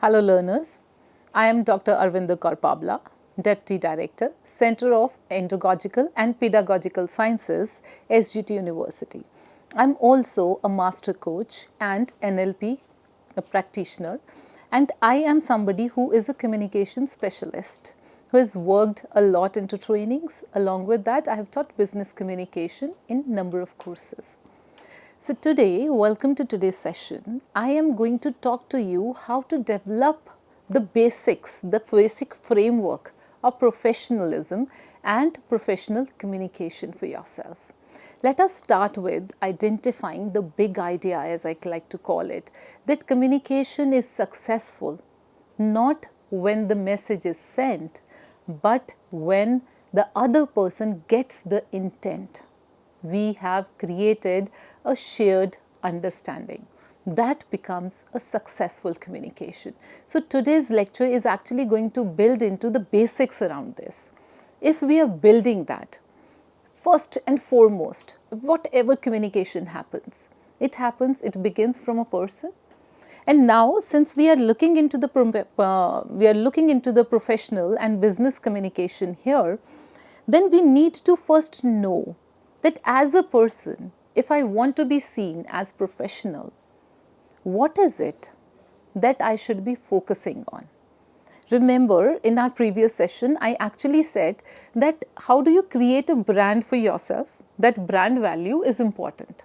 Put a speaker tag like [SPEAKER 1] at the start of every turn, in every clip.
[SPEAKER 1] Hello learners, I am Dr. Arvinder Kaur Pabla, Deputy Director, Center of Andragogical and Pedagogical Sciences, SGT University. I am also a master coach and NLP practitioner, and I am somebody who is a communication specialist who has worked a lot into trainings. Along with that, I have taught business communication in number of courses. So today, welcome to today's session. I am going to talk to you how to develop the basics, the basic framework of professionalism and professional communication for yourself. Let us start with identifying the big idea, as I like to call it, that communication is successful not when the message is sent, but when the other person gets the intent. We have created a shared understanding. That becomes a successful communication. So today's lecture is actually going to build into the basics around this. If we are building that, first and foremost, whatever communication happens, it begins from a person. And now, since we are looking into the professional and business communication here, then we need to first know that as a person, if I want to be seen as professional, what is it that I should be focusing on? Remember, in our previous session, I actually said that how do you create a brand for yourself? That brand value is important.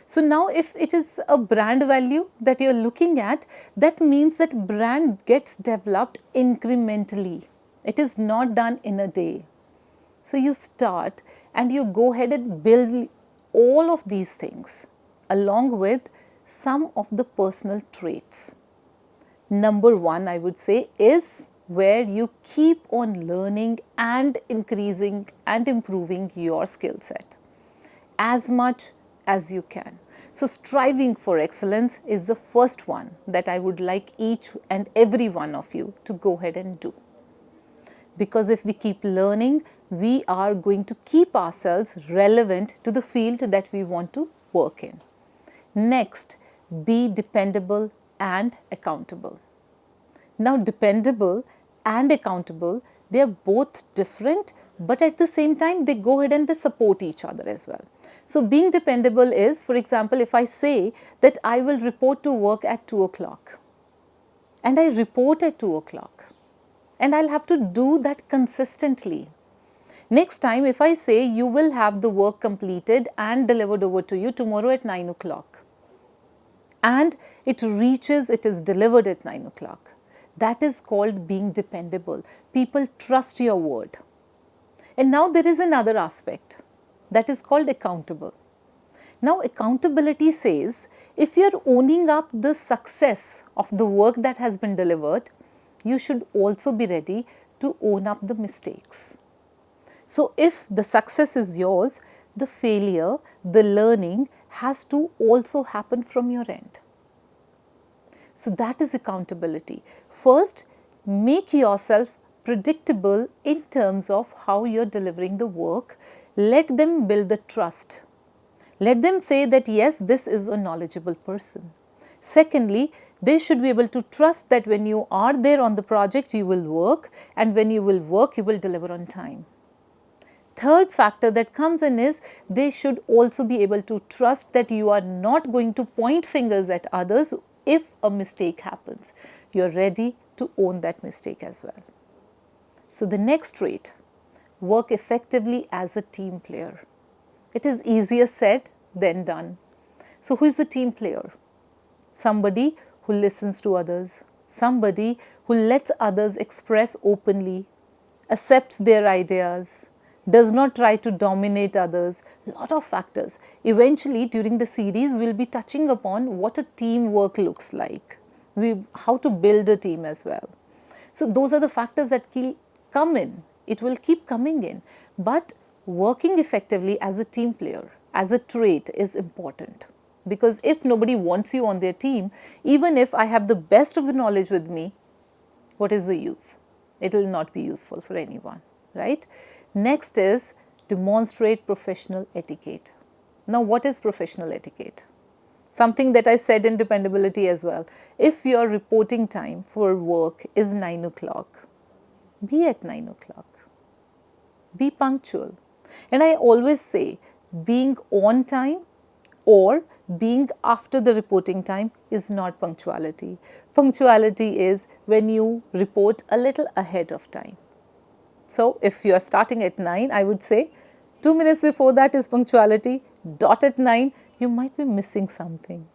[SPEAKER 1] So now if it is a brand value that you are looking at, that means that brand gets developed incrementally. It is not done in a day. So you start and you go ahead and build all of these things along with some of the personal traits. Number one, I would say, is where you keep on learning and increasing and improving your skill set as much as you can. So striving for excellence is the first one that I would like each and every one of you to go ahead and do. Because if we keep learning, we are going to keep ourselves relevant to the field that we want to work in. Next, be dependable and accountable. Now, dependable and accountable, they are both different, but at the same time, they go ahead and they support each other as well. So, being dependable is, for example, if I say that I will report to work at 2 o'clock and I report at 2 o'clock, and I'll have to do that consistently. Next time, if I say you will have the work completed and delivered over to you tomorrow at 9 o'clock, and it is delivered at 9 o'clock, that is called being dependable. People trust your word. And now there is another aspect that is called accountable. Now, accountability says if you are owning up the success of the work that has been delivered, you should also be ready to own up the mistakes. So, if the success is yours, the failure, the learning has to also happen from your end. So, that is accountability. First, make yourself predictable in terms of how you are delivering the work. Let them build the trust. Let them say that yes, this is a knowledgeable person. Secondly, they should be able to trust that when you are there on the project, you will work, and when you will work, you will deliver on time. Third factor that comes in is they should also be able to trust that you are not going to point fingers at others if a mistake happens. You are ready to own that mistake as well. So the next trait, work effectively as a team player. It is easier said than done. So who is the team player? Somebody who listens to others, somebody who lets others express openly, accepts their ideas, does not try to dominate others. A lot of factors. Eventually, during the series, we'll be touching upon what a teamwork looks like, how to build a team as well. So those are the factors that come in. It will keep coming in. But working effectively as a team player, as a trait, is important. Because if nobody wants you on their team, even if I have the best of the knowledge with me, what is the use? It will not be useful for anyone, right? Next is demonstrate professional etiquette. Now, what is professional etiquette? Something that I said in dependability as well. If your reporting time for work is 9 o'clock, be at 9 o'clock. Be punctual. And I always say being on time or being after the reporting time is not punctuality. Punctuality is when you report a little ahead of time. So if you are starting at 9, I would say 2 minutes before that is punctuality. Dot at 9, you might be missing something.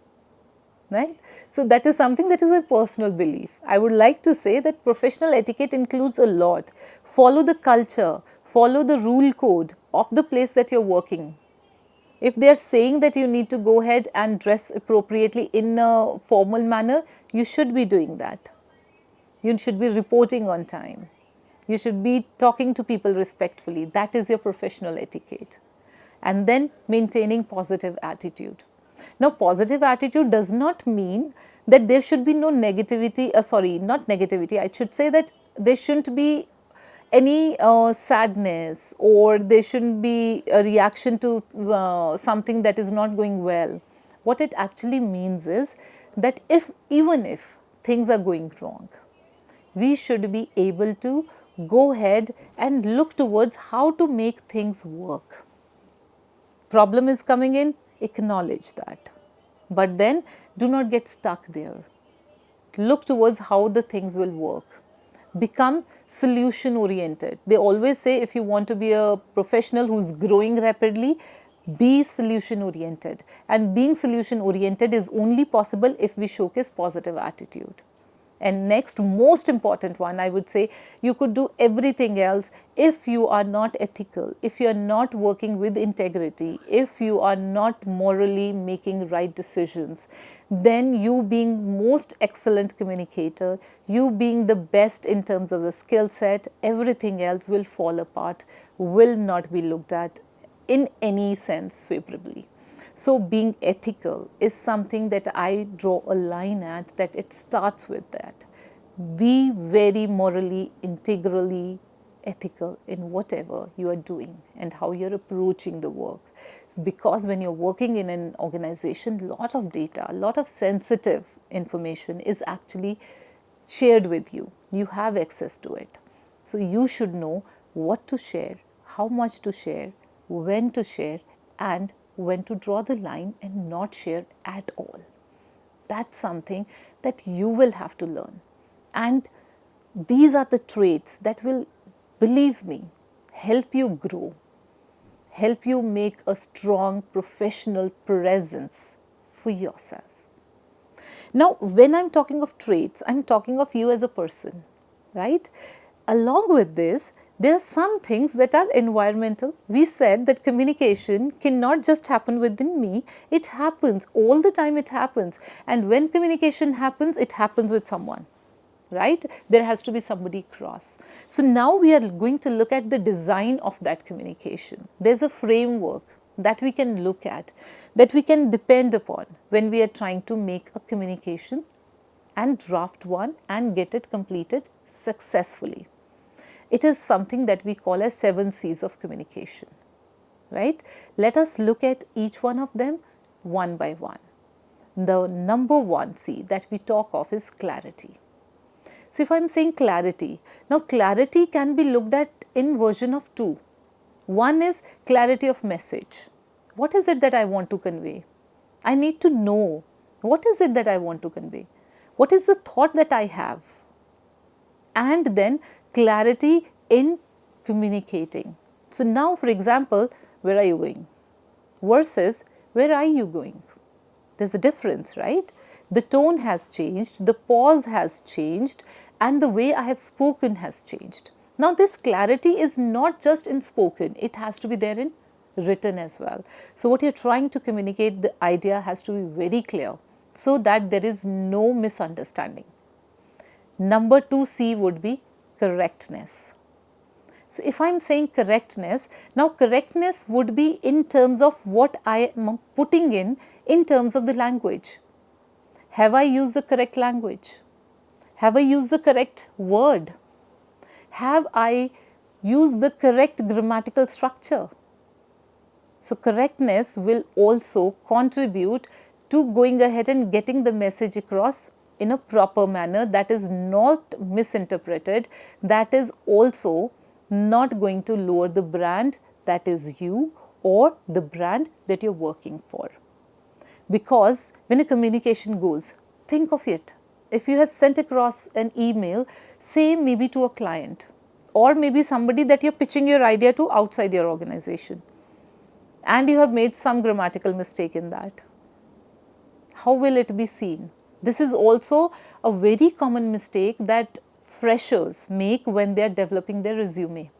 [SPEAKER 1] Right? So that is something that is my personal belief. I would like to say that professional etiquette includes a lot. Follow the culture, follow the rule code of the place that you're working. If they are saying that you need to go ahead and dress appropriately in a formal manner, you should be doing that. You should be reporting on time. You should be talking to people respectfully. That is your professional etiquette. And then maintaining positive attitude. Now, positive attitude does not mean that there should be no negativity, not negativity, I should say that there shouldn't be any sadness, or there shouldn't be a reaction to something that is not going well. What it actually means is that even if things are going wrong, we should be able to go ahead and look towards how to make things work. Problem is coming in, acknowledge that. But then do not get stuck there. Look towards how the things will work. Become solution oriented. They always say if you want to be a professional who's growing rapidly, be solution oriented. And being solution oriented is only possible if we showcase positive attitude. And next, most important one, I would say, you could do everything else if you are not ethical, if you are not working with integrity, if you are not morally making right decisions, then you being most excellent communicator, you being the best in terms of the skill set, everything else will fall apart, will not be looked at in any sense favorably. So being ethical is something that I draw a line at, that it starts with that. Be very morally, integrally ethical in whatever you are doing and how you're approaching the work. Because when you're working in an organization, lot of data, a lot of sensitive information is actually shared with you. You have access to it. So you should know what to share, how much to share, when to share, and when to draw the line and not share at all. That's something that you will have to learn. And these are the traits that will, believe me, help you grow, help you make a strong professional presence for yourself. Now, when I'm talking of traits, I'm talking of you as a person, right? Along with this, there are some things that are environmental. We said that communication cannot just happen within me. It happens all the time, it happens. And when communication happens, it happens with someone, right? There has to be somebody cross. So now we are going to look at the design of that communication. There's a framework that we can look at, that we can depend upon when we are trying to make a communication and draft one and get it completed successfully. It is something that we call as 7 C's of communication, right? Let us look at each one of them one by one. The number 1 C that we talk of is clarity. So if I'm saying clarity, now clarity can be looked at in version of 2. One is clarity of message. What is it that I want to convey? I need to know what is it that I want to convey. What is the thought that I have? And then clarity in communicating. So now, for example, where are you going? Versus where are you going? There's a difference, right? The tone has changed, the pause has changed, and the way I have spoken has changed. Now, this clarity is not just in spoken, it has to be there in written as well. So, what you're trying to communicate, the idea has to be very clear so that there is no misunderstanding. Number 2 C would be correctness. So, if I'm saying correctness, now correctness would be in terms of what I am putting in terms of the language. Have I used the correct language? Have I used the correct word? Have I used the correct grammatical structure? So, correctness will also contribute to going ahead and getting the message across in a proper manner that is not misinterpreted, that is also not going to lower the brand that is you or the brand that you're working for. Because when a communication goes, think of it. If you have sent across an email, say maybe to a client or maybe somebody that you're pitching your idea to outside your organization, and you have made some grammatical mistake in that, how will it be seen? This is also a very common mistake that freshers make when they are developing their resume.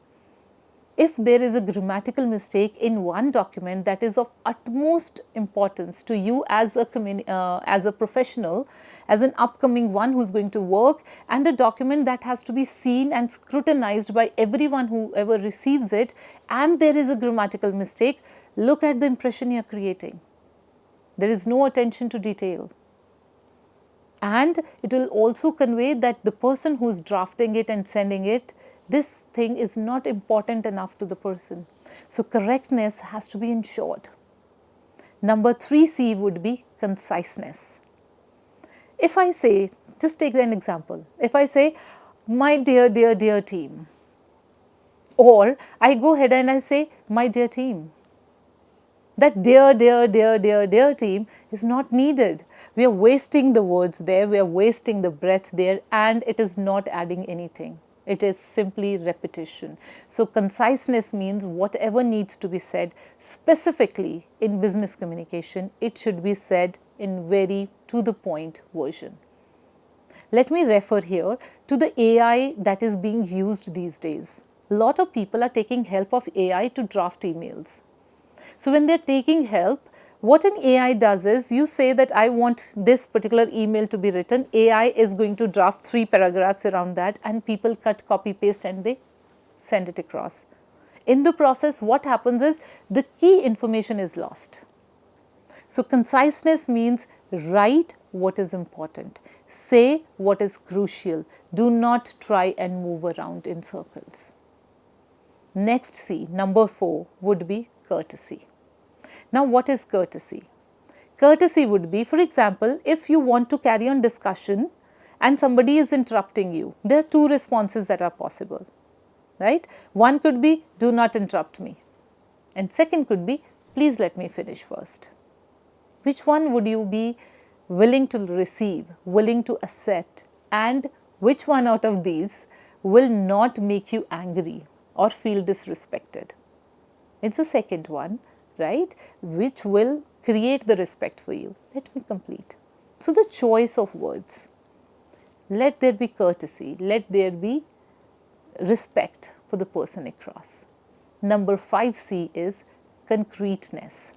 [SPEAKER 1] If there is a grammatical mistake in one document that is of utmost importance to you as a professional, as an upcoming one who's going to work, and a document that has to be seen and scrutinized by everyone who ever receives it, and there is a grammatical mistake, look at the impression you're creating. There is no attention to detail. And it will also convey that the person who's drafting it and sending it, this thing is not important enough to the person. So correctness has to be ensured. Number 3C would be conciseness. If I say, just take an example, if I say, my dear, dear, dear team, or I go ahead and I say, my dear team, that dear, dear, dear, dear, dear team is not needed. We are wasting the words there, we are wasting the breath there, and it is not adding anything. It is simply repetition. So conciseness means whatever needs to be said, specifically in business communication, it should be said in very to the point version. Let me refer here to the AI that is being used these days. A lot of people are taking help of AI to draft emails. So when they're taking help, what an AI does is, you say that I want this particular email to be written, AI is going to draft 3 paragraphs around that, and people cut, copy, paste, and they send it across. In the process, what happens is the key information is lost. So conciseness means write what is important, say what is crucial, do not try and move around in circles. Next C, number 4, would be courtesy. Now, what is courtesy? Courtesy would be, for example, if you want to carry on discussion and somebody is interrupting you, there are 2 responses that are possible, right? One could be, do not interrupt me. And second could be, please let me finish first. Which one would you be willing to receive, willing to accept, and which one out of these will not make you angry or feel disrespected? It's the second one, right, which will create the respect for you. Let me complete. So the choice of words. Let there be courtesy. Let there be respect for the person across. Number 5C is concreteness.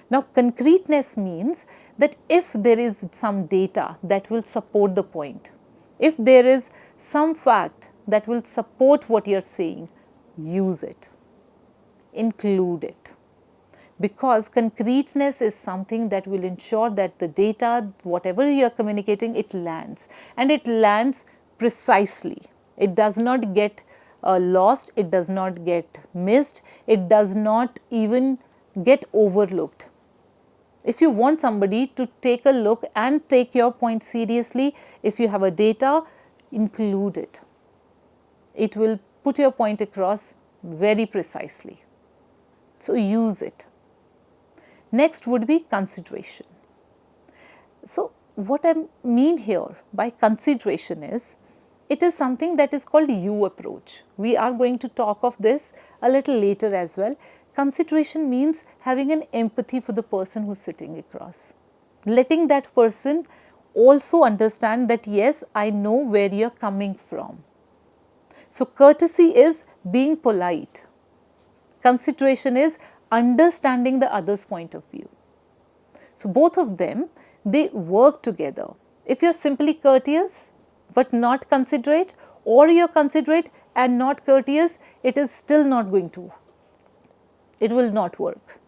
[SPEAKER 1] Now, concreteness means that if there is some data that will support the point, if there is some fact that will support what you're saying, use it. Include it. Because concreteness is something that will ensure that the data, whatever you are communicating, it lands. And it lands precisely. It does not get lost, it does not get missed, it does not even get overlooked. If you want somebody to take a look and take your point seriously, if you have a data, include it. It will put your point across very precisely. So use it. Next would be consideration. So what I mean here by consideration is, it is something that is called you approach. We are going to talk of this a little later as well. Consideration means having an empathy for the person who's sitting across. Letting that person also understand that yes, I know where you're coming from. So courtesy is being polite. Consideration is understanding the other's point of view. So both of them, they work together. If you're simply courteous but not considerate, or you're considerate and not courteous, it is still not going to. It will not work.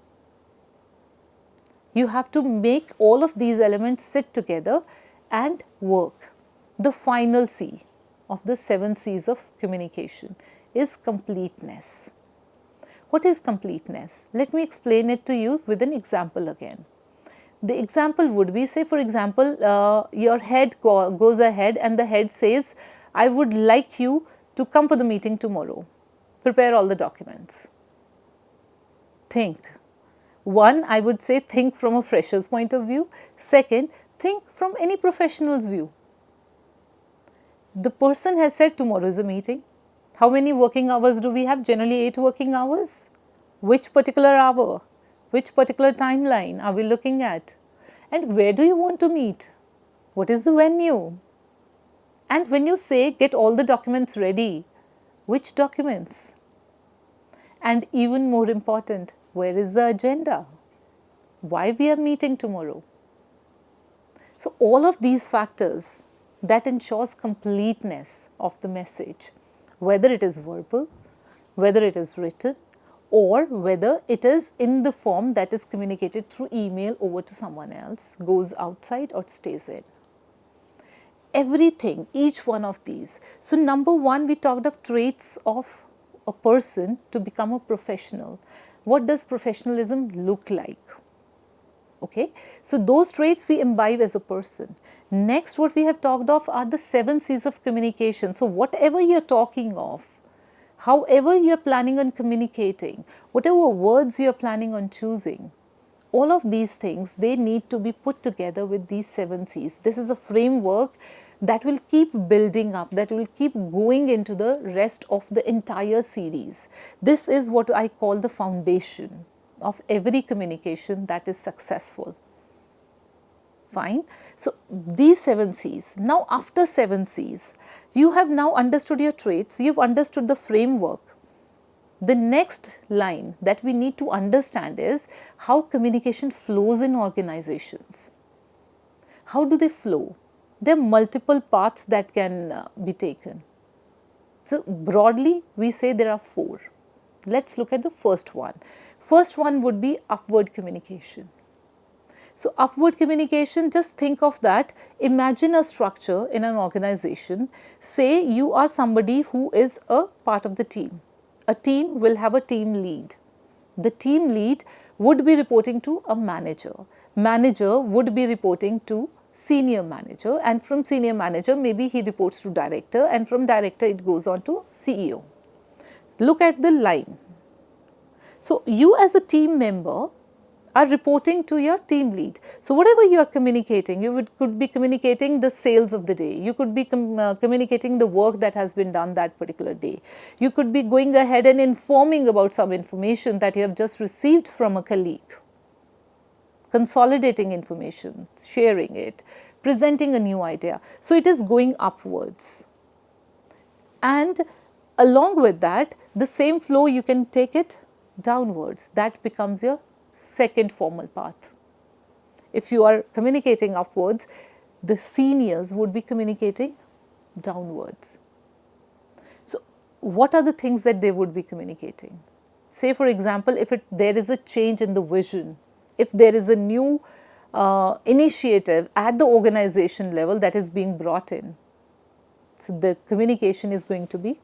[SPEAKER 1] You have to make all of these elements sit together and work. The final C of the 7 C's of communication is completeness. What is completeness? Let me explain it to you with an example again. The example would be, say for example, your head goes ahead and the head says, I would like you to come for the meeting tomorrow. Prepare all the documents. Think. One, I would say think from a fresher's point of view. Second, think from any professional's view. The person has said tomorrow is a meeting. How many working hours do we have? Generally 8 working hours. Which particular hour? Which particular timeline are we looking at? And where do you want to meet? What is the venue? And when you say get all the documents ready, which documents? And even more important, where is the agenda? Why we are meeting tomorrow? So all of these factors that ensures completeness of the message, whether it is verbal, whether it is written, or whether it is in the form that is communicated through email over to someone else, goes outside or stays in. Everything, each one of these. So number one, we talked of traits of a person to become a professional. What does professionalism look like? Okay, so those traits we imbibe as a person. Next, what we have talked of are the 7 C's of communication. So whatever you're talking of, however you're planning on communicating, whatever words you're planning on choosing, all of these things, they need to be put together with these 7 C's. This is a framework that will keep building up, that will keep going into the rest of the entire series. This is what I call the foundation of every communication that is successful. Fine. So these 7 C's. Now after 7 C's, you have now understood your traits, you've understood the framework. The next line that we need to understand is how communication flows in organizations. How do they flow? There are multiple paths that can be taken. So broadly, we say there are 4. Let's look at the first one. First one would be upward communication. So upward communication, just think of that. Imagine a structure in an organization. Say you are somebody who is a part of the team. A team will have a team lead. The team lead would be reporting to a manager. Manager would be reporting to senior manager, and from senior manager maybe he reports to director, and from director it goes on to CEO. Look at the line. So you as a team member are reporting to your team lead. So whatever you are communicating, could be communicating the sales of the day. You could be communicating the work that has been done that particular day. You could be going ahead and informing about some information that you have just received from a colleague. Consolidating information, sharing it, presenting a new idea. So it is going upwards. And along with that, the same flow you can take it downwards. That becomes your second formal path. If you are communicating upwards, the seniors would be communicating downwards. So what are the things that they would be communicating? Say for example, if there is a change in the vision, if there is a new initiative at the organization level that is being brought in, so the communication is going to be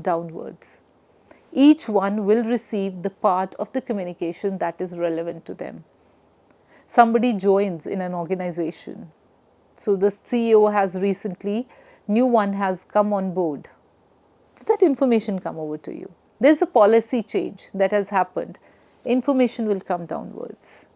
[SPEAKER 1] downwards. Each one will receive the part of the communication that is relevant to them. Somebody joins in an organization. So the CEO has recently, new one has come on board. So that information come over to you. There's a policy change that has happened. Information will come downwards.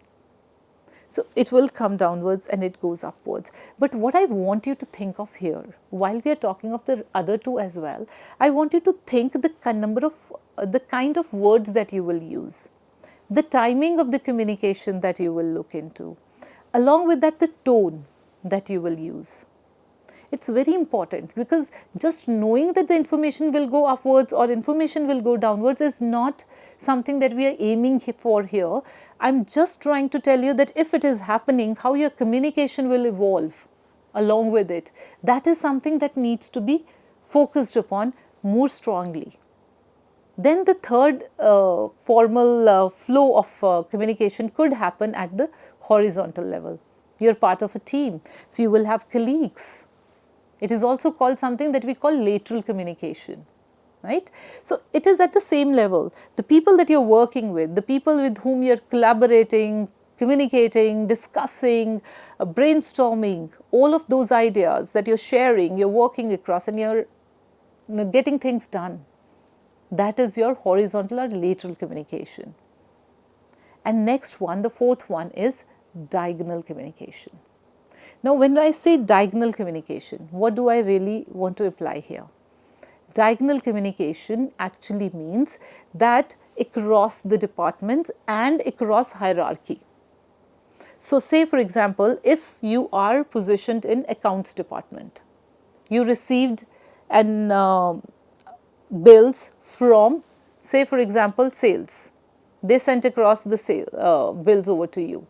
[SPEAKER 1] So it will come downwards and it goes upwards. But what I want you to think of here, while we are talking of the other 2 as well, I want you to think the kind of words that you will use, the timing of the communication that you will look into, along with that the tone that you will use. It's very important, because just knowing that the information will go upwards or information will go downwards is not something that we are aiming for here. I'm just trying to tell you that if it is happening, how your communication will evolve along with it. That is something that needs to be focused upon more strongly. Then the third formal flow of communication could happen at the horizontal level. You're part of a team, so you will have colleagues. It is also called something that we call lateral communication, right? So it is at the same level. The people that you're working with, the people with whom you're collaborating, communicating, discussing, brainstorming, all of those ideas that you're sharing, you're working across, and you're getting things done. That is your horizontal or lateral communication. And next one, the fourth one, is diagonal communication. Now, when I say diagonal communication, what do I really want to apply here? Diagonal communication actually means that across the department and across hierarchy. So, say for example, if you are positioned in accounts department, you received an bills from, say for example, sales. They sent across the bills over to you.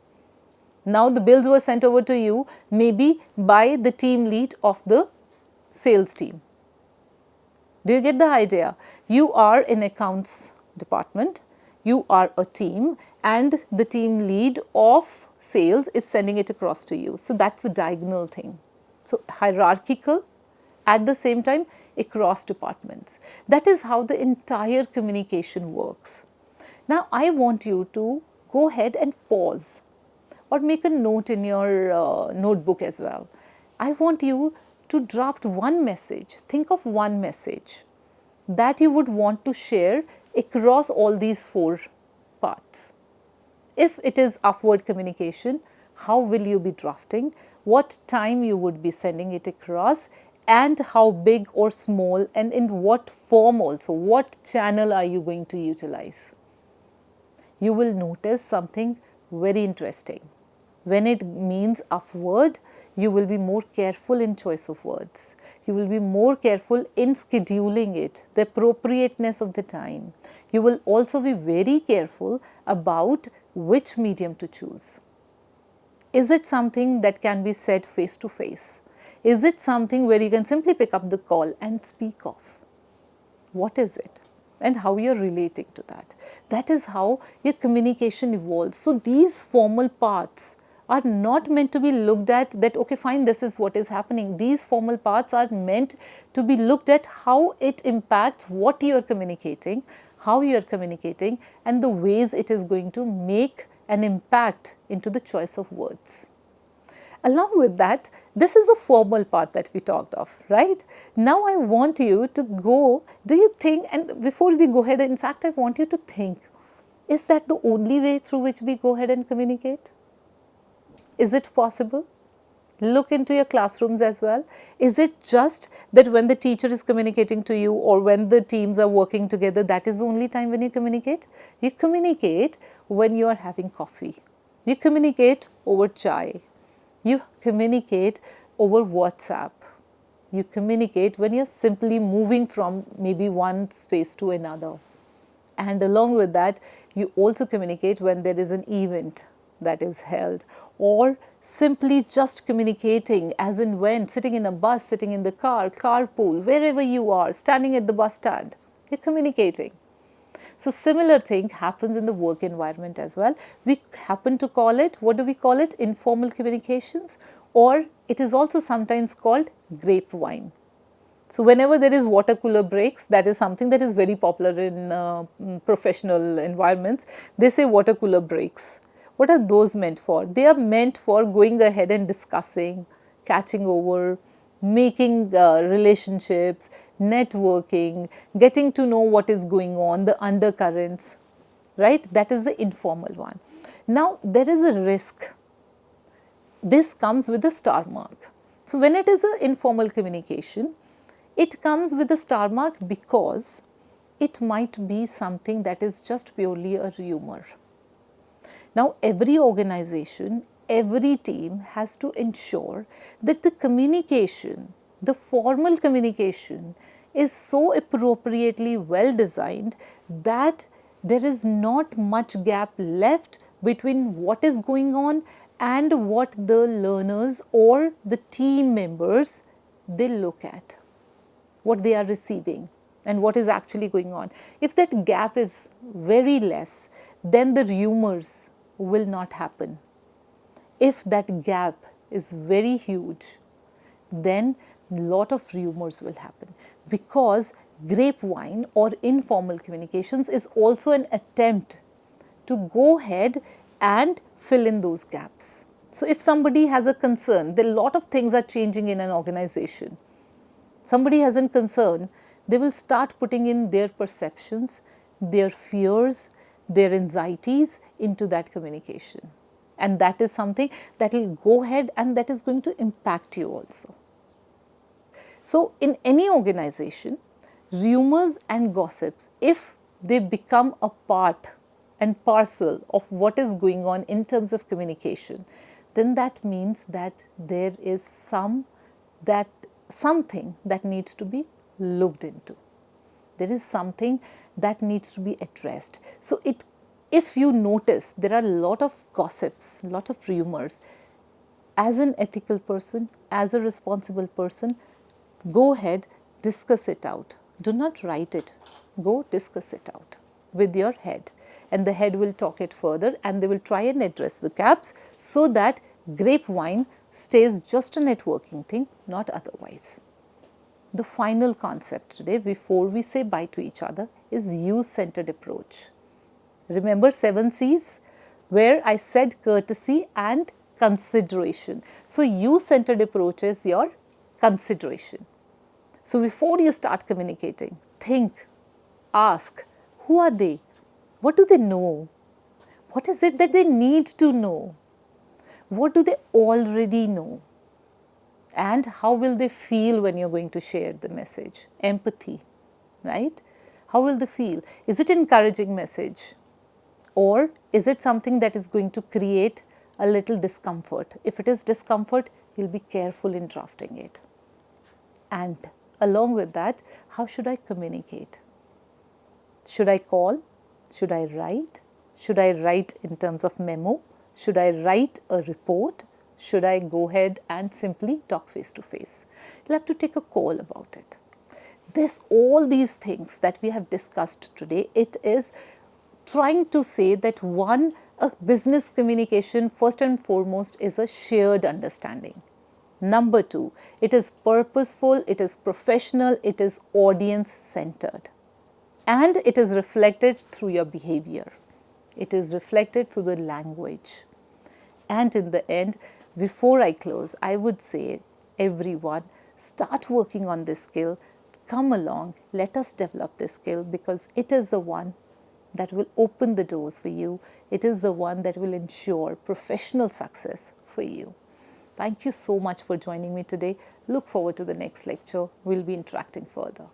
[SPEAKER 1] Now the bills were sent over to you maybe by the team lead of the sales team. Do you get the idea? You are in accounts department, you are a team, and the team lead of sales is sending it across to you. So that's a diagonal thing. So hierarchical, at the same time across departments. That is how the entire communication works. Now I want you to go ahead and pause or make a note in your notebook as well. I want you to draft one message. Think of one message that you would want to share across all these four parts. If it is upward communication, how will you be drafting? What time you would be sending it across? And how big or small, and in what form also? What channel are you going to utilize? You will notice something very interesting. When it means upward, you will be more careful in choice of words. You will be more careful in scheduling it, the appropriateness of the time. You will also be very careful about which medium to choose. Is it something that can be said face to face? Is it something where you can simply pick up the call and speak of? What is it? And how you're relating to that. That is how your communication evolves. So these formal parts are not meant to be looked at that, okay, fine, this is what is happening. These formal parts are meant to be looked at how it impacts what you are communicating, how you are communicating, and the ways it is going to make an impact into the choice of words. Along with that, this is a formal part that we talked of, right? Now I want you to go, do you think, and before we go ahead, in fact, I want you to think, is that the only way through which we go ahead and communicate? Is it possible? Look into your classrooms as well. Is it just that when the teacher is communicating to you or when the teams are working together, that is the only time when you communicate? You communicate when you are having coffee. You communicate over chai. You communicate over WhatsApp. You communicate when you're simply moving from maybe one space to another. And along with that, you also communicate when there is an event that is held, or simply just communicating as in when, sitting in a bus, sitting in the car, carpool, wherever you are, standing at the bus stand, you're communicating. So similar thing happens in the work environment as well. We happen to call it, what do we call it? Informal communications, or it is also sometimes called grapevine. So whenever there is water cooler breaks, that is something that is very popular in professional environments. They say water cooler breaks. What are those meant for? They are meant for going ahead and discussing, catching over, making relationships, networking, getting to know what is going on, the undercurrents, right? That is the informal one. Now, there is a risk. This comes with a star mark. So, when it is an informal communication, it comes with a star mark because it might be something that is just purely a rumor. Now, every organization, every team has to ensure that the communication, the formal communication, is so appropriately well designed that there is not much gap left between what is going on and what the learners or the team members they look at, what they are receiving and what is actually going on. If that gap is very less, then the rumors will not happen. If that gap is very huge, then a lot of rumors will happen, because grapevine or informal communications is also an attempt to go ahead and fill in those gaps. So if somebody has a concern, there are a lot of things are changing in an organization. Somebody has a concern, they will start putting in their perceptions, their fears, their anxieties into that communication. And that is something that will go ahead and that is going to impact you also. So in any organization, rumors and gossips, if they become a part and parcel of what is going on in terms of communication, then that means that there is something that needs to be looked into. There is something that needs to be addressed. So if you notice there are a lot of gossips, a lot of rumors, as an ethical person, as a responsible person, go ahead, discuss it out. Do not write it. Go discuss it out with your head. And the head will talk it further and they will try and address the gaps so that Grapevine stays just a networking thing, not otherwise. The final concept today, before we say bye to each other, is you-centered approach. Remember 7 C's, where I said courtesy and consideration. So you-centered approach is your consideration. So before you start communicating, think, ask, who are they? What do they know? What is it that they need to know? What do they already know? And how will they feel when you're going to share the message? Empathy, right? How will they feel? Is it an encouraging message? Or is it something that is going to create a little discomfort? If it is discomfort, you'll be careful in drafting it. And along with that, how should I communicate? Should I call? Should I write? Should I write in terms of memo? Should I write a report? Should I go ahead and simply talk face to face? You'll have to take a call about it. All these things that we have discussed today, it is trying to say that a business communication first and foremost is a shared understanding. Number 2, it is purposeful, it is professional, it is audience centered. And it is reflected through your behavior. It is reflected through the language. And in the end, before I close, I would say, everyone, start working on this skill. Come along, let us develop this skill because it is the one that will open the doors for you. It is the one that will ensure professional success for you. Thank you so much for joining me today. Look forward to the next lecture. We'll be interacting further.